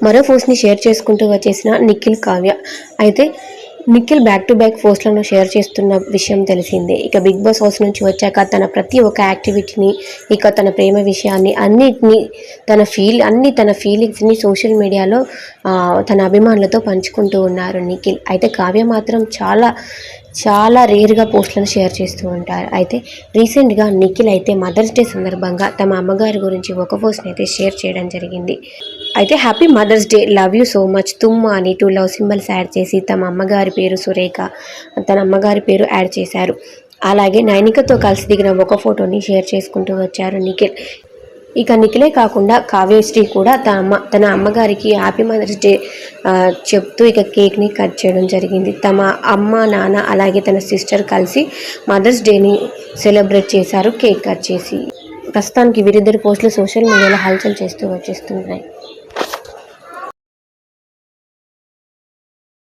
మరో పోస్ట్ని షేర్ చేసుకుంటూ వచ్చేసిన నిఖిల్ కావ్య. అయితే నిఖిల్ బ్యాక్ టు బ్యాక్ పోస్ట్లను షేర్ చేస్తున్న విషయం తెలిసిందే. ఇక బిగ్ బాస్ హౌస్ నుంచి వచ్చాక తన ప్రతి ఒక్క యాక్టివిటీని, ఇక తన ప్రేమ విషయాన్ని అన్నిటినీ, తన ఫీలింగ్స్ని సోషల్ మీడియాలో తన అభిమానులతో పంచుకుంటూ ఉన్నారు నిఖిల్. అయితే కావ్య మాత్రం చాలా రేర్గా పోస్టులను షేర్ చేస్తూ ఉంటారు. అయితే రీసెంట్గా నిఖిల్ అయితే మదర్స్ డే సందర్భంగా తమ అమ్మగారి గురించి ఒక పోస్ట్ని అయితే షేర్ చేయడం జరిగింది. అయితే happy mother's day, love you so much తుమ్మ అని 2 లవ్ సింబల్స్ యాడ్ చేసి తమ అమ్మగారి పేరు సురేఖ, తన అమ్మగారి పేరు యాడ్ చేశారు. అలాగే నైనికతో కలిసి దిగిన ఒక ఫోటోని షేర్ చేసుకుంటూ వచ్చారు నిఖిల్. ఇక నిఖిలే కాకుండా కావ్యశ్రీ కూడా తన అమ్మగారికి హ్యాపీ మదర్స్ డే చెప్తూ ఇక కేక్ని కట్ చేయడం జరిగింది. తమ అమ్మ, నాన్న అలాగే తన సిస్టర్ కలిసి మదర్స్ డేని సెలబ్రేట్ చేశారు కేక్ కట్ చేసి. ప్రస్తుతానికి వీరిద్దరి పోస్టులు సోషల్ మీడియాలో హల్చల్ చేస్తూ వచ్చేస్తున్నాయి.